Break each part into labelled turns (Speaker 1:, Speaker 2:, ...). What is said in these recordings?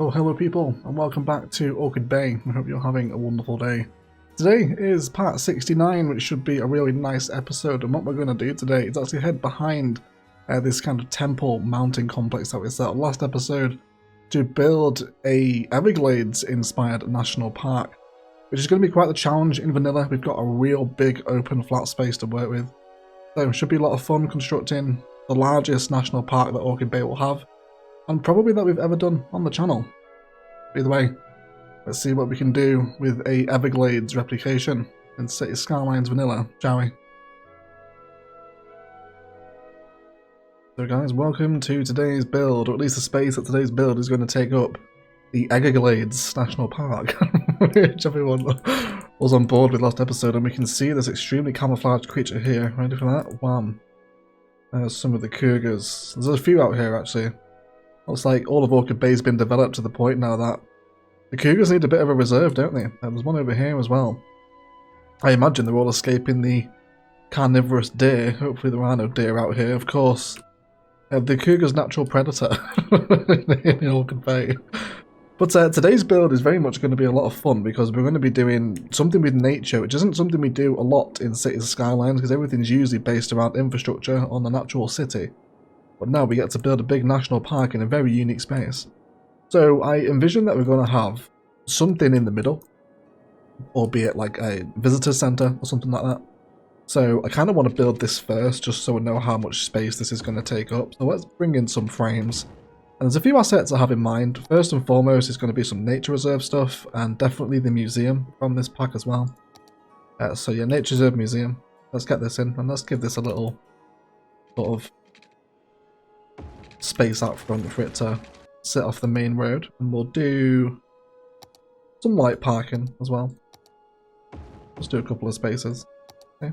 Speaker 1: Oh, hello people, and welcome back to Orchid Bay. I hope you're having a wonderful day. Today is part 69, which should be a really nice episode, and what we're going to do today is actually head behind this kind of temple mountain complex that we set up last episode to build a Everglades-inspired national park, which is going to be quite the challenge in vanilla. We've got a real big open flat space to work with, so it should be a lot of fun constructing the largest national park that Orchid Bay will have, and probably that we've ever done on the channel. Either way, let's see what we can do with a Everglades replication in City Skylines Vanilla, shall we? So guys, welcome to today's build, or at least the space that today's build is going to take up, the Everglades National Park, which everyone was on board with last episode, and we can see this extremely camouflaged creature here. Ready for that? Wham! There's some of the cougars. There's a few out here actually. Looks like all of Orchid Bay's been developed to the point now that the cougars need a bit of a reserve, don't they? There's one over here as well. I imagine they're all escaping the carnivorous deer. Hopefully there are no deer out here. Of course, the cougar's natural predator in Orchid Bay. But today's build is very much going to be a lot of fun because we're going to be doing something with nature, which isn't something we do a lot in Cities Skylines because everything's usually based around infrastructure on the natural city. But now we get to build a big national park in a very unique space. So I envision that we're going to have something in the middle, albeit like a visitor center or something like that. So I kind of want to build this first just so we know how much space this is going to take up. So let's bring in some frames. And there's a few assets I have in mind. First and foremost is going to be some nature reserve stuff and definitely the museum from this pack as well. So yeah, nature reserve museum. Let's get this in and let's give this a little sort of space out front for it to sit off the main road, and we'll do some light parking as well. Let's do a couple of spaces. Okay.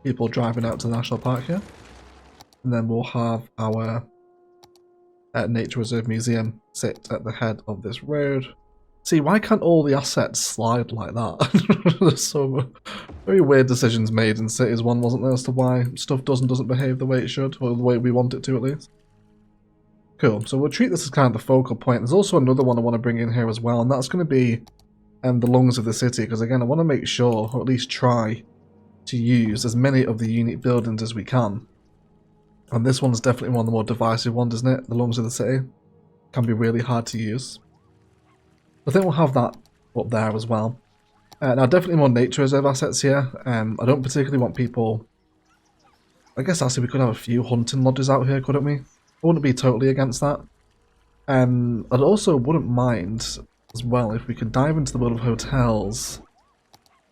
Speaker 1: People driving out to the national park here, and then we'll have our nature reserve museum sit at the head of this road. See, why can't all the assets slide like that? There's some very weird decisions made in Cities 1, wasn't there, as to why stuff doesn't behave the way it should, or the way we want it to at least. Cool, so we'll treat this as kind of the focal point. There's also another one I want to bring in here as well, and that's going to be the lungs of the city, because again I want to make sure, or at least try, to use as many of the unique buildings as we can. And this one's definitely one of the more divisive ones, isn't it? The lungs of the city can be really hard to use. I think we'll have that up there as well. Now definitely more nature reserve assets here. I don't particularly want people... I guess actually we could have a few hunting lodges out here, couldn't we? I wouldn't be totally against that. I'd also wouldn't mind as well if we could dive into the world of hotels.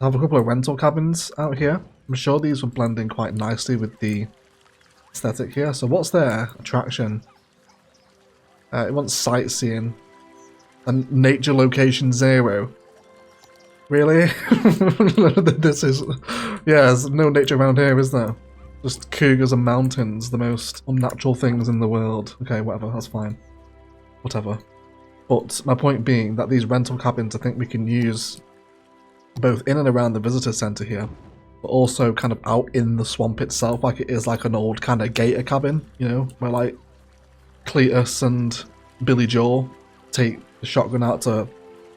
Speaker 1: I have a couple of rental cabins out here. I'm sure these would blend in quite nicely with the aesthetic here. So what's their attraction? It wants sightseeing and nature location 0. Really? This is... yeah, there's no nature around here, is there? Just cougars and mountains, the most unnatural things in the world. Okay, whatever, that's fine. Whatever. But my point being that these rental cabins I think we can use both in and around the visitor centre here, but also kind of out in the swamp itself, like it is like an old kind of gator cabin, you know, where like Cletus and Billy Joel take the shotgun out to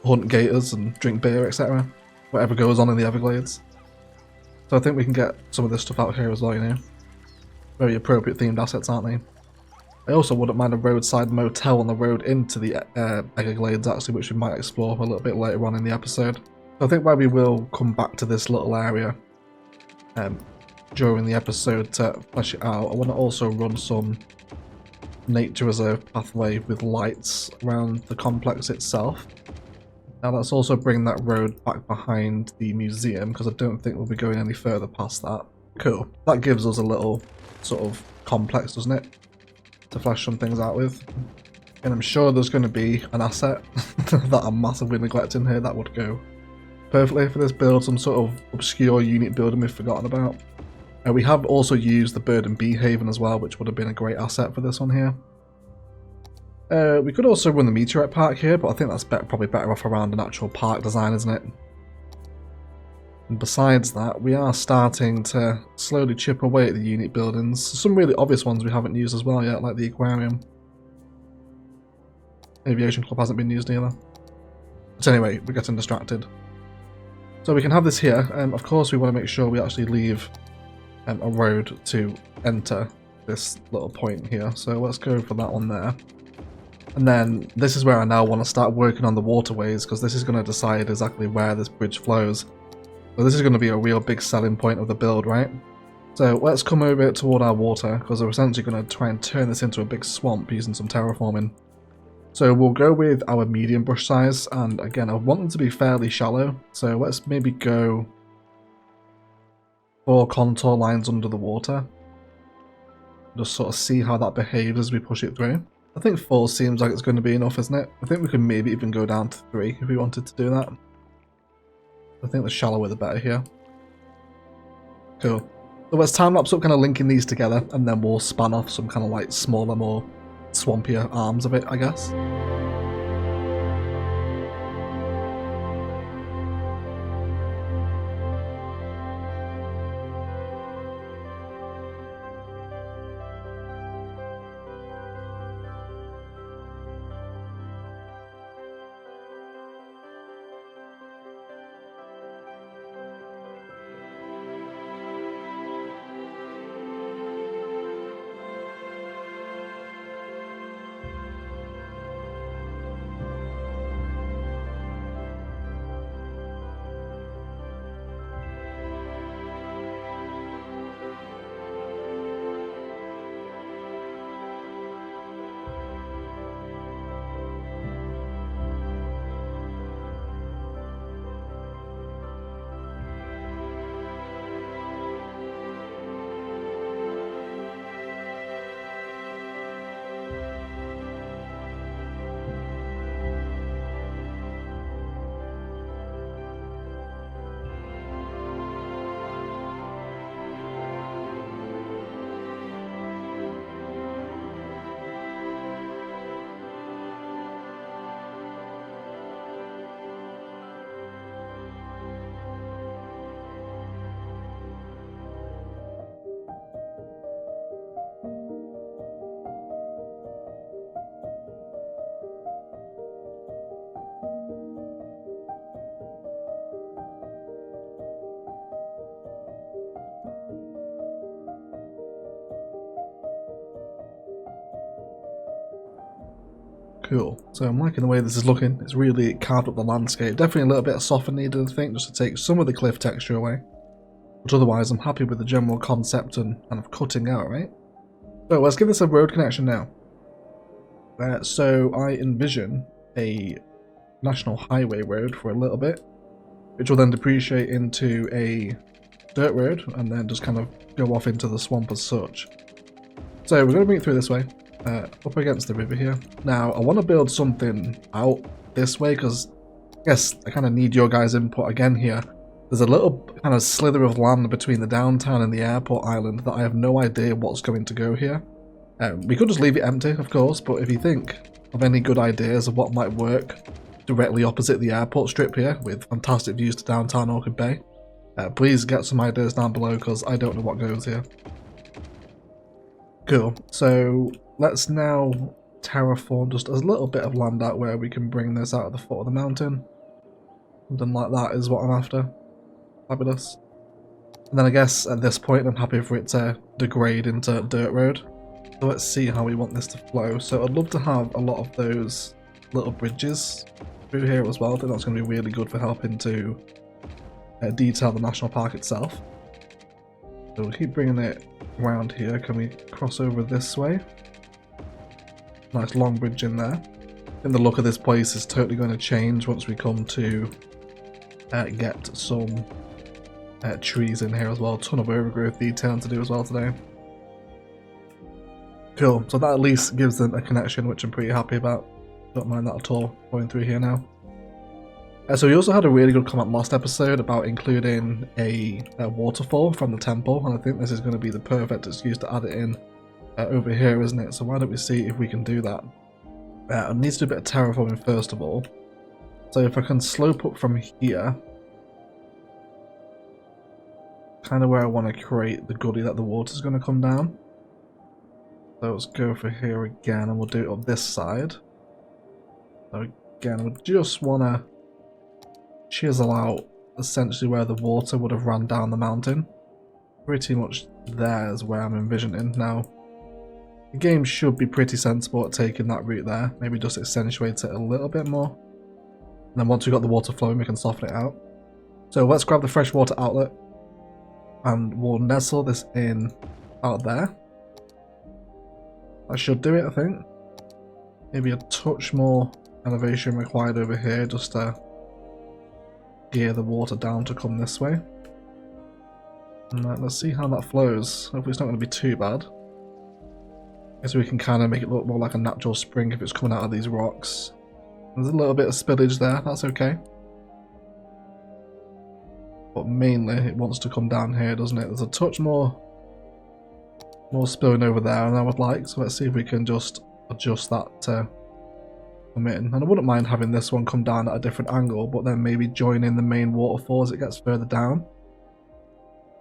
Speaker 1: hunt gators and drink beer, etc. Whatever goes on in the Everglades. So I think we can get some of this stuff out here as well, you know. Very appropriate themed assets, aren't they? I also wouldn't mind a roadside motel on the road into the Everglades, actually, which we might explore a little bit later on in the episode. So I think where we will come back to this little area during the episode to flesh it out, I want to also run some nature reserve pathway with lights around the complex itself. Now let's also bring that road back behind the museum because I don't think we'll be going any further past that. Cool. That gives us a little sort of complex, doesn't it? To flesh some things out with. And I'm sure there's going to be an asset that I'm massively neglecting here that would go perfectly for this build, some sort of obscure unit building we've forgotten about. We have also used the bird and bee haven as well, which would have been a great asset for this one here. We could also run the meteorite park here, but I think that's probably better off around an actual park design, isn't it? And besides that, we are starting to slowly chip away at the unique buildings. Some really obvious ones we haven't used as well yet, like the aquarium. Aviation Club hasn't been used either. But anyway, we're getting distracted. So we can have this here. Of course, we want to make sure we actually leave a road to enter this little point here. So let's go for that one there. And then this is where I now want to start working on the waterways, because this is going to decide exactly where this bridge flows. So this is going to be a real big selling point of the build, right? So let's come over toward our water, because we're essentially going to try and turn this into a big swamp using some terraforming. So we'll go with our medium brush size, and again I want them to be fairly shallow, so let's maybe go 4 contour lines under the water. Just sort of see how that behaves as we push it through. I think 4 seems like it's going to be enough, isn't it? I think we can maybe even go down to 3 if we wanted to do that. I think the shallower the better here. Cool. So let's time-lapse up kind of linking these together, and then we'll span off some kind of like smaller, more swampier arms of it, I guess. Cool. So I'm liking the way this is looking. It's really carved up the landscape. Definitely a little bit of soften needed, I think, just to take some of the cliff texture away. But otherwise, I'm happy with the general concept and kind of cutting out, right? So let's give this a road connection now. So I envision a national highway road for a little bit, which will then depreciate into a dirt road and then just kind of go off into the swamp as such. So we're going to bring it through this way. Up against the river here. Now, I want to build something out this way because I guess I kind of need your guys' input again here. There's a little kind of slither of land between the downtown and the airport island that I have no idea what's going to go here. We could just leave it empty, of course, but if you think of any good ideas of what might work directly opposite the airport strip here with fantastic views to downtown Orchid Bay, please get some ideas down below because I don't know what goes here. Cool, so let's now terraform just a little bit of land out where we can bring this out of the foot of the mountain. Something like that is what I'm after. Fabulous. And then I guess at this point I'm happy for it to degrade into dirt road. So let's see how we want this to flow. So I'd love to have a lot of those little bridges through here as well. I think that's going to be really good for helping to detail the national park itself. So we'll keep bringing it around here. Can we cross over this way? Nice long bridge in there. I think the look of this place is totally going to change once we come to get some trees in here as well. A ton of overgrowth detailing to do as well today. Cool, so that at least gives them a connection, which I'm pretty happy about. Don't mind that at all going through here now. So we also had a really good comment last episode about including a waterfall from the temple, and I think this is going to be the perfect excuse to add it in over here, isn't it? So why don't we see if we can do that? I need to do a bit of terraforming first of all. So if I can slope up from here, kind of where I want to create the gully that the water's going to come down. So let's go for here again, and we'll do it on this side. So again, we just want to chisel out essentially where the water would have ran down the mountain. Pretty much there is where I'm envisioning. Now, the game should be pretty sensible at taking that route there. Maybe just accentuate it a little bit more. And then once we've got the water flowing, we can soften it out. So let's grab the freshwater outlet. And we'll nestle this in out there. That should do it, I think. Maybe a touch more elevation required over here just to gear the water down to come this way. And let's see how that flows. Hopefully it's not going to be too bad. So we can kind of make it look more like a natural spring if it's coming out of these rocks. There's a little bit of spillage there, that's okay. But mainly it wants to come down here, doesn't it? There's a touch more spilling over there than I would like, so let's see if we can just adjust that to come in. And I wouldn't mind having this one come down at a different angle, but then maybe join in the main waterfall as it gets further down.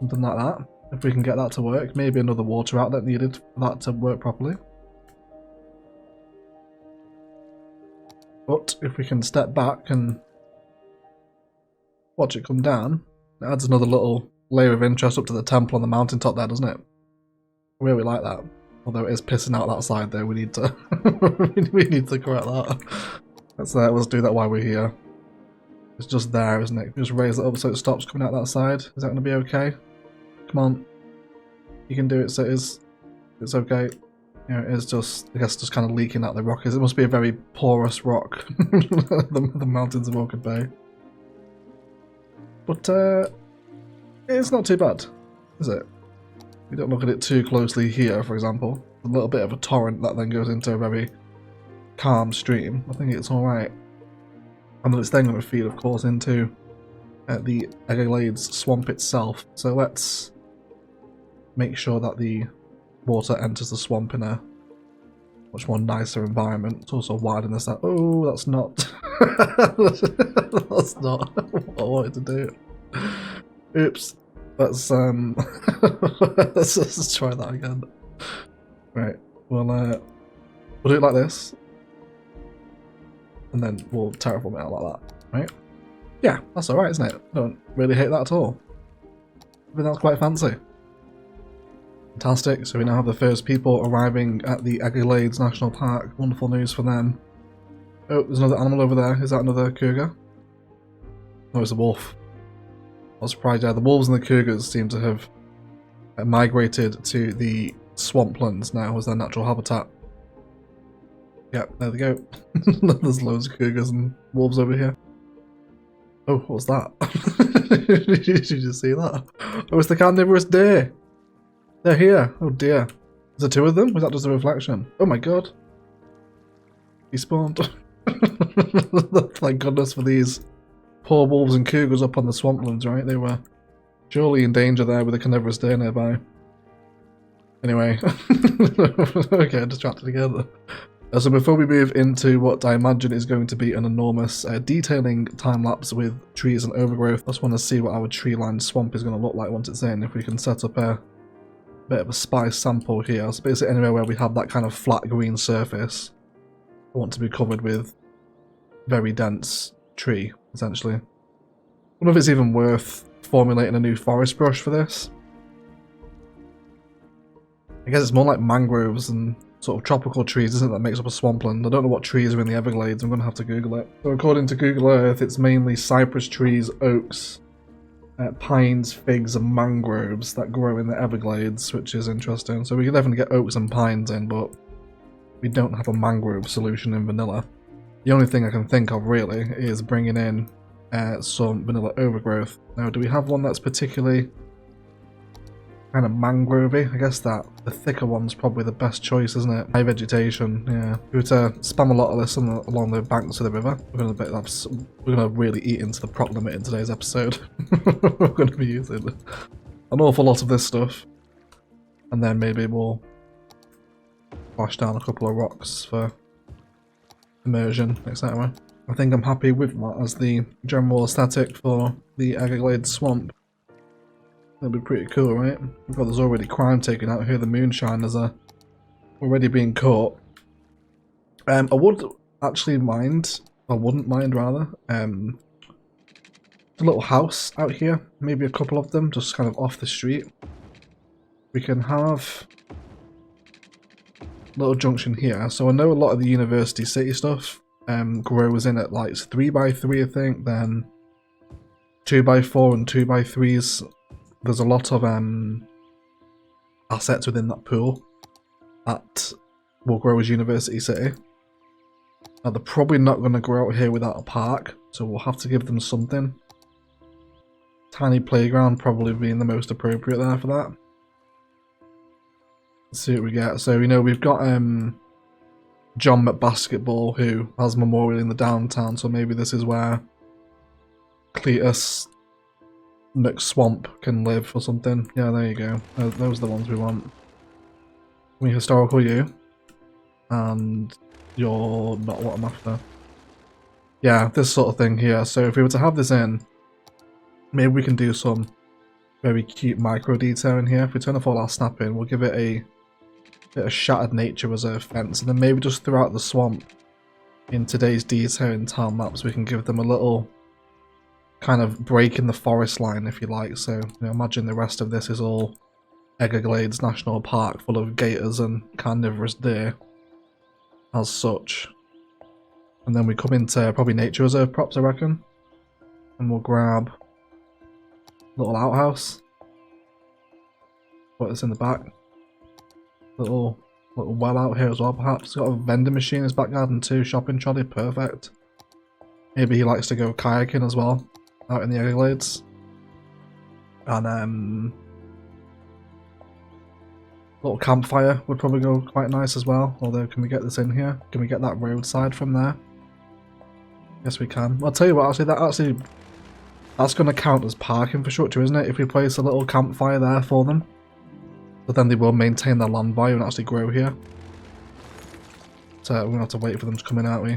Speaker 1: Something like that. If we can get that to work. Maybe another water outlet needed for that to work properly. But if we can step back and watch it come down, it adds another little layer of interest up to the temple on the mountaintop there, doesn't it? I really like that. Although it is pissing out that side there, we need to we need to correct that. Let's do that while we're here. It's just there, isn't it? Just raise it up so it stops coming out that side. Is that going to be okay? Come on. You can do it, so it's okay. You know, it's just, I guess, just kind of leaking out the rock. It must be a very porous rock, the mountains of Orchid Bay. But it's not too bad, is it? We don't look at it too closely here, for example. A little bit of a torrent that then goes into a very calm stream. I think it's alright. And then it's then going to feed, of course, into the Everglades swamp itself. So let's make sure that the water enters the swamp in a much more nicer environment. It's also widen this out. Oh, that's not that's not what I wanted to do. Oops. Let's let's try that again. Right. We'll do it like this. And then we'll terraform it out like that. Right? Yeah, that's alright, isn't it? I don't really hate that at all. I think that's quite fancy. Fantastic, so we now have the first people arriving at the Everglades National Park. Wonderful news for them. Oh, there's another animal over there. Is that another cougar? No, it's a wolf. I was surprised, yeah, the wolves and the cougars seem to have migrated to the swamplands now as their natural habitat. Yep, there they go. There's loads of cougars and wolves over here. Oh, what was that? Did you just see that? Oh, it's the carnivorous deer. They're here. Oh dear. Is there two of them? Was that just a reflection? Oh my god. He spawned. Thank goodness for these poor wolves and cougars up on the swamplands, right? They were surely in danger there with a carnivorous deer nearby. Anyway. Okay, distracted again. So before we move into what I imagine is going to be an enormous detailing time-lapse with trees and overgrowth, I just want to see what our tree-lined swamp is going to look like once it's in. If we can set up a bit of a spice sample here. So basically anywhere where we have that kind of flat green surface, I want to be covered with very dense tree, essentially. I wonder if it's even worth formulating a new forest brush for this. I guess it's more like mangroves and sort of tropical trees, isn't it, that makes up a swampland. I don't know what trees are in the Everglades, I'm going to have to Google it. So according to Google Earth, it's mainly cypress trees, oaks, pines, figs and mangroves that grow in the Everglades, which is interesting. So we can definitely get oaks and pines in, but we don't have a mangrove solution in vanilla. The only thing I can think of really is bringing in some vanilla overgrowth. Now, do we have one that's particularly kind of mangrovey? I guess that the thicker one's probably the best choice, isn't it? High vegetation, yeah. We were to spam a lot of this along the banks of the river. We're gonna really eat into the prop limit in today's episode. We're gonna be using an awful lot of this stuff, and then maybe we'll splash down a couple of rocks for immersion, etc. I think I'm happy with that as the general aesthetic for the Everglades swamp. That'll be pretty cool, right? We've got there's already crime taken out here. The moonshiners are already being caught. I would actually mind, or wouldn't mind rather, a little house out here, maybe a couple of them, just kind of off the street. We can have a little junction here. So I know a lot of the university city stuff grows in at like 3x3, I think, then 2x4 and 2x3s. There's a lot of assets within that pool that will grow as university city. Now they're probably not going to grow out here without a park, so we'll have to give them something. Tiny playground probably being the most appropriate there for that. Let's see what we get. So, you know, we've got John McBasketball, who has Memorial in the downtown, so maybe this is where Cletus McSwamp can live or something. Yeah, there you go. Those are the ones we want. We historical you. And you're not what I'm after. Yeah, this sort of thing here. So if we were to have this in, maybe we can do some very cute micro detail in here. If we turn off all our snapping, we'll give it a bit of shattered nature reserve fence, and then maybe just throughout the swamp in today's detail in time-lapse we can give them a little kind of break in the forest line, if you like. So, you know, imagine the rest of this is all Everglades National Park full of gators and carnivorous deer as such. And then we come into probably nature reserve props, I reckon, and we'll grab a little outhouse, put this in the back. Little well out here as well, perhaps. Got a vending machine in his back garden too, shopping trolley, perfect. Maybe he likes to go kayaking as well, out in the Everglades. And little campfire would probably go quite nice as well. Although, can we get this in here? Can we get that roadside from there? Yes, we can. I'll tell you what, actually that's going to count as park infrastructure, isn't it? If we place a little campfire there for them. But then they will maintain their land value and actually grow here. So we're going to have to wait for them to come in, aren't we?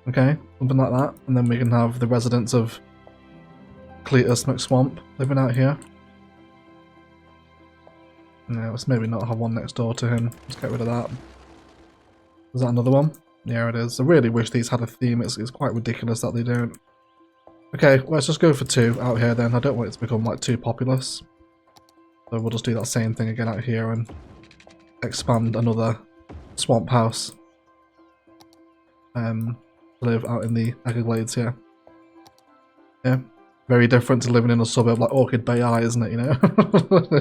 Speaker 1: Okay, something like that. And then we can have the residents of Cletus McSwamp living out here. Yeah, let's maybe not have one next door to him. Let's get rid of that. Is that another one? Yeah, it is. I really wish these had a theme. It's quite ridiculous that they don't. Okay, let's just go for 2 out here then. I don't want it to become like too populous. So we'll just do that same thing again out here and expand another swamp house. Live out in the Everglades here. Yeah, very different to living in a suburb like Orchid Bay Eye, isn't it? You know,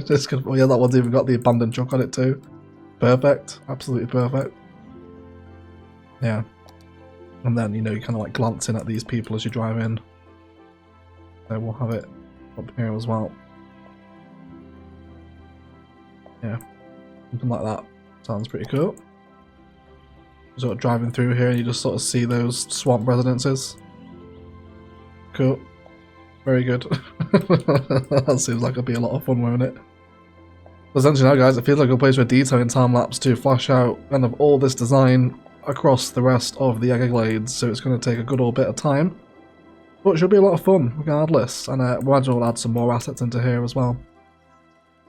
Speaker 1: it's good. Well, yeah, that one's even got the abandoned truck on it too. Perfect, absolutely perfect. Yeah, and then you know you kind of like glancing at these people as you drive in. So we'll have it up here as well. Yeah, something like that. Sounds pretty cool. Sort of driving through here and you just sort of see those swamp residences. Cool. Very good. That seems like it'll be a lot of fun, won't it? Essentially now guys, it feels like a place for detail in time-lapse to flash out kind of all this design across the rest of the Everglades, so it's going to take a good old bit of time. But it should be a lot of fun regardless, and we'll add some more assets into here as well.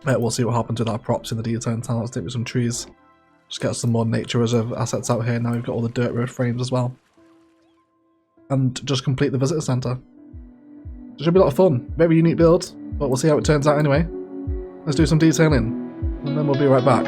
Speaker 1: We'll see what happens with our props in the detail in time. Let's take with some trees. Just get some more nature reserve assets out here. Now we've got all the dirt road frames as well. And just complete the visitor centre. It should be a lot of fun. Very unique build, but we'll see how it turns out anyway. Let's do some detailing, and then we'll be right back.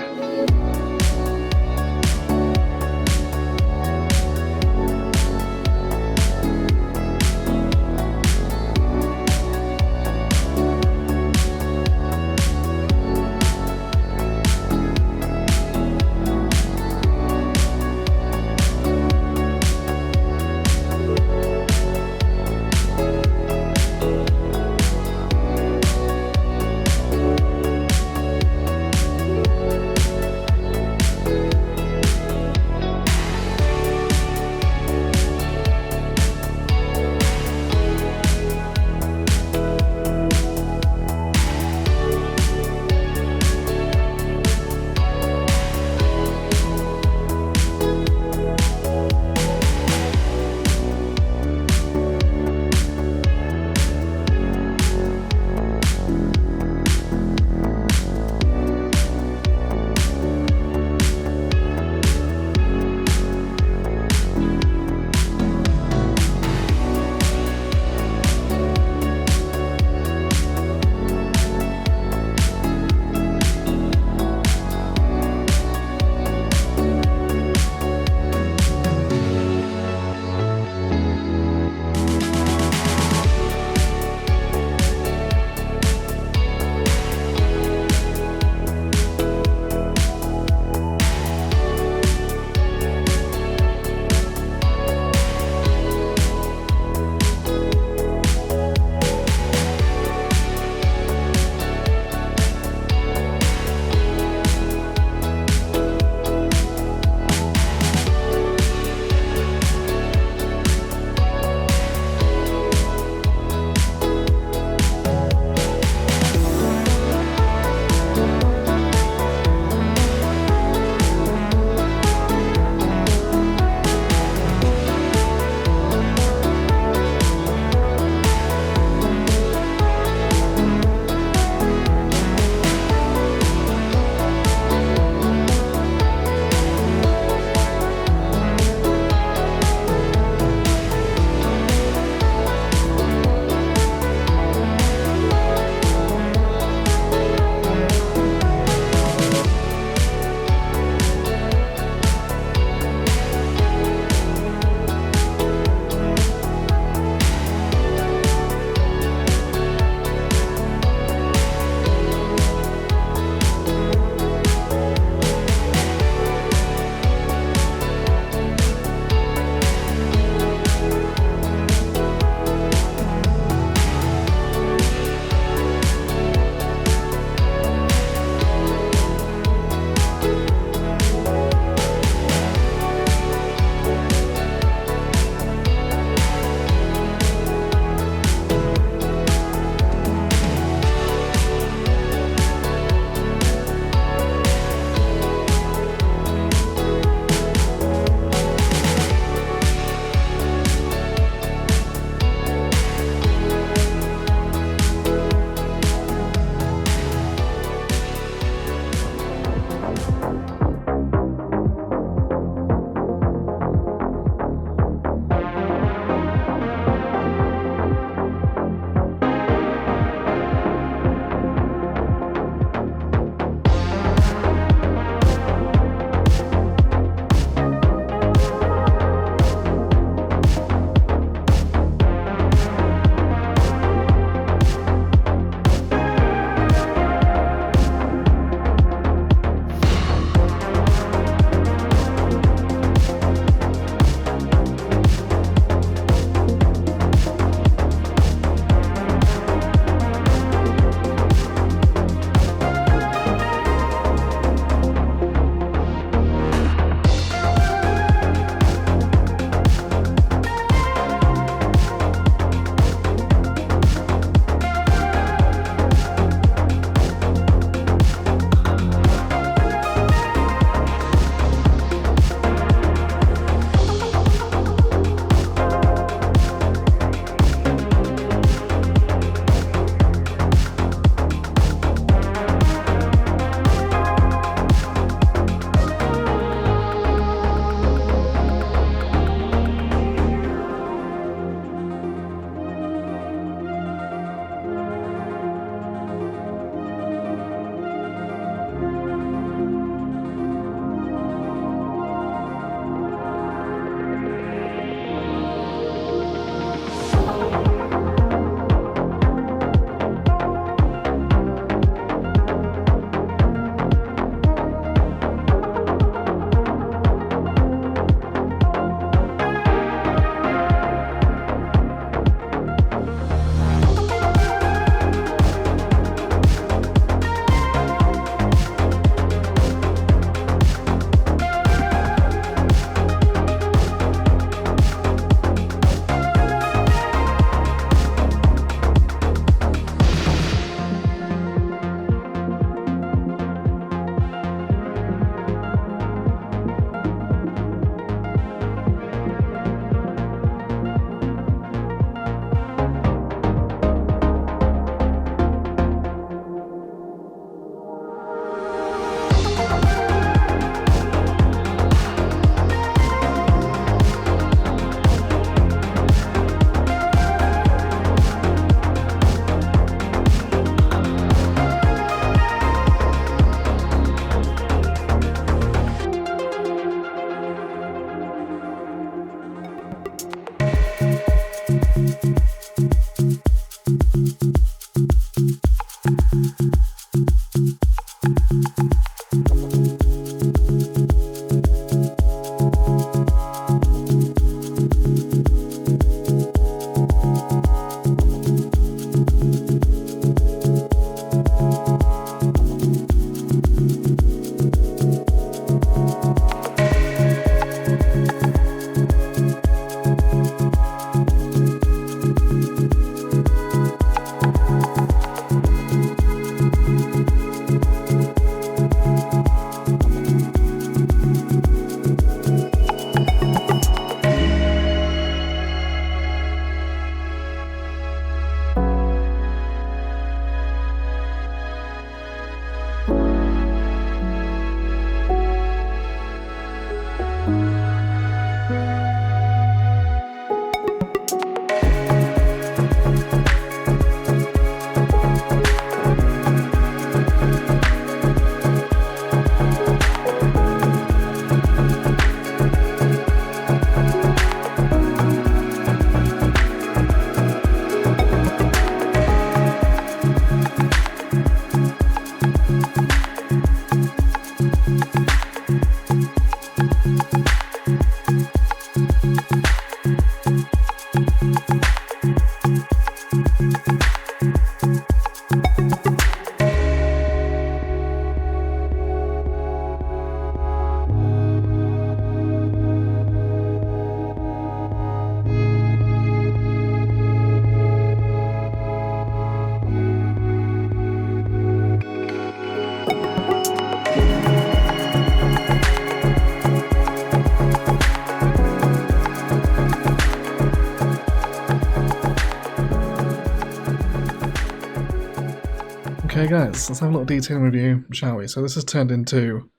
Speaker 1: Okay guys, let's have a little detailing review, shall we? So this has turned into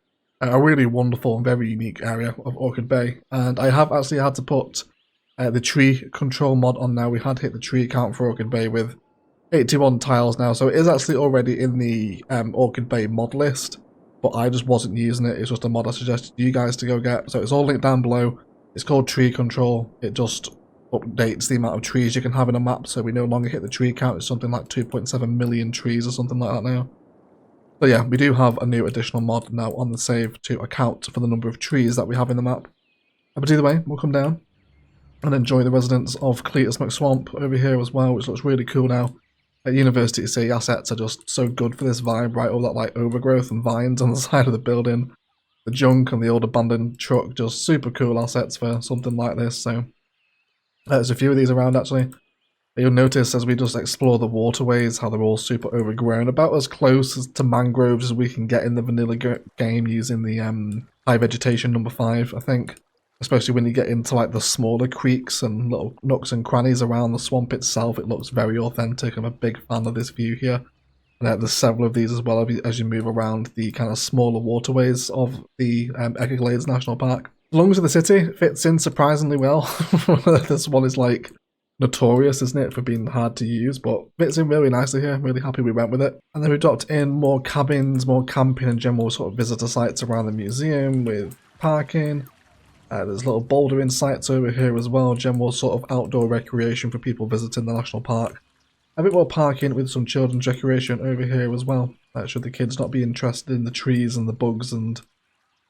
Speaker 1: a really wonderful and very unique area of Orchid Bay, and I have actually had to put the tree control mod on now. We had hit the tree count for Orchid Bay with 81 tiles now, so it is actually already in the Orchid Bay mod list, but I just wasn't using it. It's just a mod I suggested you guys to go get, so it's all linked down below. It's called tree control. It just updates the amount of trees you can have in a map, so we no longer hit the tree count. It's something like 2.7 million trees or something like that now. So yeah, we do have a new additional mod now on the save to account for the number of trees that we have in the map. But either way, we'll come down and enjoy the residents of Cletus McSwamp over here as well, which looks really cool now. At University City assets are just so good for this vibe, right? All that like overgrowth and vines on the side of the building, the junk and the old abandoned truck, just super cool assets for something like this. So there's a few of these around actually. You'll notice as we just explore the waterways how they're all super overgrown, about as close as to mangroves as we can get in the vanilla game using the high vegetation number 5, I think. Especially when you get into like the smaller creeks and little nooks and crannies around the swamp itself, it looks very authentic. I'm a big fan of this view here. And there's several of these as well as you move around the kind of smaller waterways of the Everglades National Park. As long as the city fits in surprisingly well. This one is like notorious, isn't it, for being hard to use, but fits in really nicely here. Really happy we went with it. And then we dropped in more cabins, more camping and general sort of visitor sites around the museum with parking. There's little bouldering sites over here as well, general sort of outdoor recreation for people visiting the national park. A bit more parking with some children's recreation over here as well, should the kids not be interested in the trees and the bugs and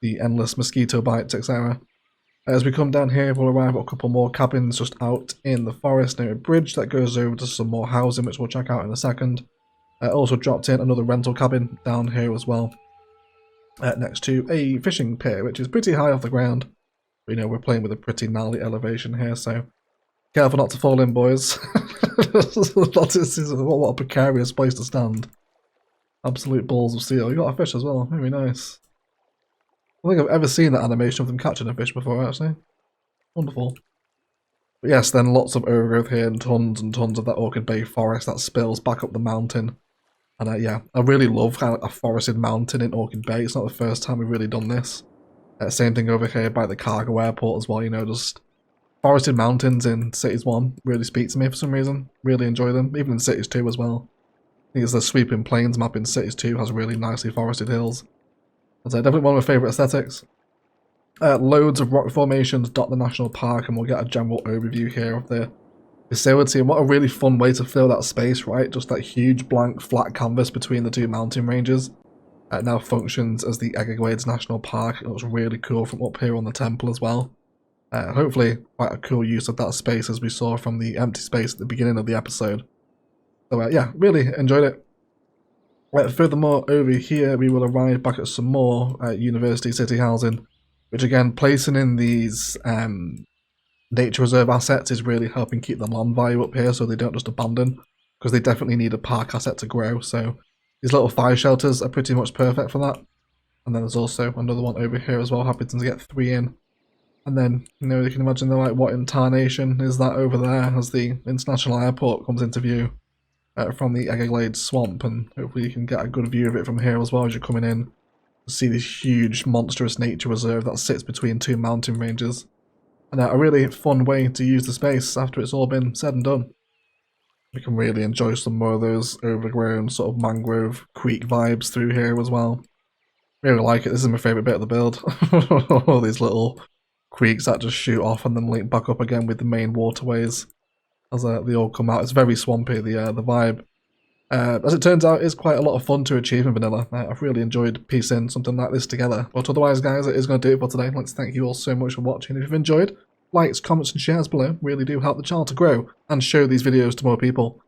Speaker 1: the endless mosquito bites, etc. As we come down here, we'll arrive at a couple more cabins just out in the forest near a bridge that goes over to some more housing, which we'll check out in a second. Also dropped in another rental cabin down here as well, next to a fishing pier, which is pretty high off the ground. You know, we're playing with a pretty gnarly elevation here, so careful not to fall in, boys. What a precarious place to stand. Absolute balls of steel. You got a fish as well, very nice. I don't think I've ever seen that animation of them catching a fish before, actually. Wonderful. But yes, then lots of overgrowth here and tons of that Orchid Bay forest that spills back up the mountain. And yeah, I really love kind of a forested mountain in Orchid Bay. It's not the first time we've really done this. Same thing over here by the cargo airport as well, you know, just forested mountains in Cities 1 really speak to me for some reason. Really enjoy them, even in Cities 2 as well. I think it's the sweeping plains map in Cities 2 has really nicely forested hills. That's definitely one of my favourite aesthetics. Loads of rock formations dot the national park, and we'll get a general overview here of the facility. And what a really fun way to fill that space, right? Just that huge blank flat canvas between the two mountain ranges. Now functions as the Everglades National Park. It looks really cool from up here on the temple as well. Hopefully quite a cool use of that space as we saw from the empty space at the beginning of the episode. So yeah, really enjoyed it. Furthermore, over here we will arrive back at some more University City housing, which again, placing in these nature reserve assets is really helping keep the land value up here so they don't just abandon, because they definitely need a park asset to grow. So these little fire shelters are pretty much perfect for that. And then there's also another one over here as well, happens to get 3 in. And then, you know, you can imagine they're like, what in tarnation is that over there as the international airport comes into view from the Everglades swamp. And hopefully you can get a good view of it from here as well as you're coming in. See this huge monstrous nature reserve that sits between 2 mountain ranges. And a really fun way to use the space after it's all been said and done. We can really enjoy some more of those overgrown sort of mangrove creek vibes through here as well. Really like it. This is my favourite bit of the build. All these little creeks that just shoot off and then link back up again with the main waterways as they all come out. It's very swampy, the vibe. As it turns out, it's quite a lot of fun to achieve in vanilla. I've really enjoyed piecing something like this together. But otherwise, guys, it is going to do it for today. Let's thank you all so much for watching. If you've enjoyed, likes, comments and shares below really do help the channel to grow and show these videos to more people.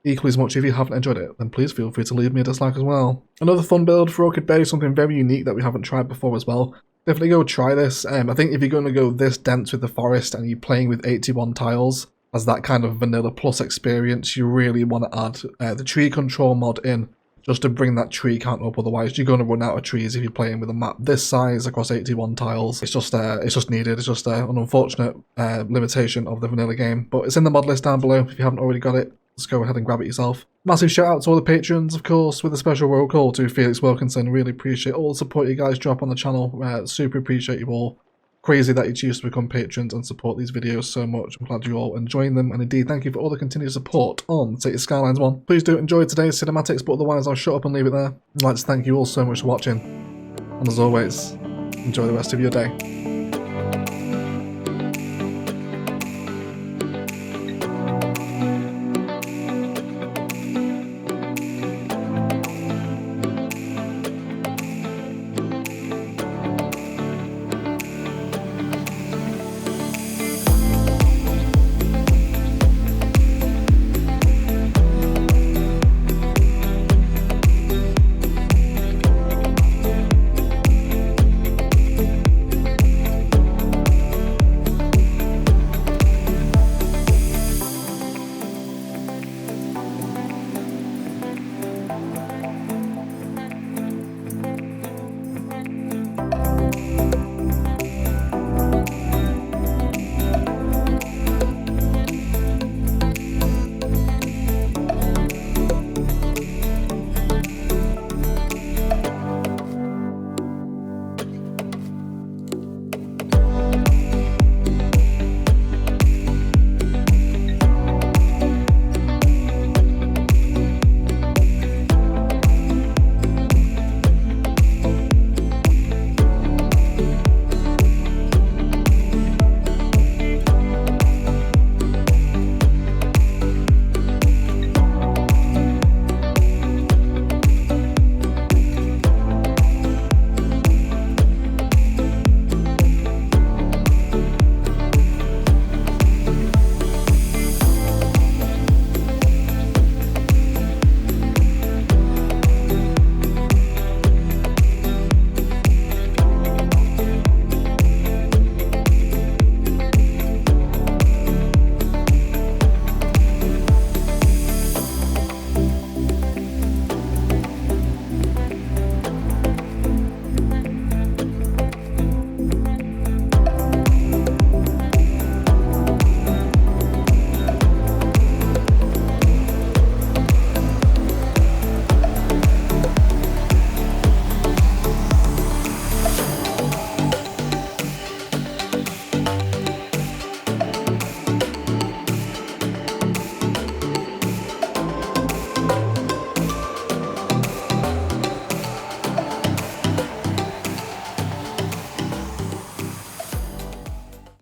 Speaker 1: Equally as much if you haven't enjoyed it, then please feel free to leave me a dislike as well. Another fun build for Orchid Bay, something very unique that we haven't tried before as well. Definitely go try this. I think if you're going to go this dense with the forest and you're playing with 81 tiles as that kind of vanilla plus experience, you really want to add the tree control mod in just to bring that tree count up. Otherwise you're going to run out of trees if you're playing with a map this size across 81 tiles. It's just needed. It's just an unfortunate limitation of the vanilla game, but it's in the mod list down below if you haven't already got it. just go ahead and grab it yourself. Massive shout out to all the patrons, of course, with a special roll call to Felix Wilkinson. Really appreciate all the support you guys drop on the channel. Super appreciate you all. Crazy that you choose to become patrons and support these videos so much. I'm glad you all enjoying them, and indeed thank you for all the continued support on Cities Skylines 1. Please do enjoy today's cinematics, but otherwise I'll shut up and leave it there. I'd like to thank you all so much for watching, and as always, enjoy the rest of your day.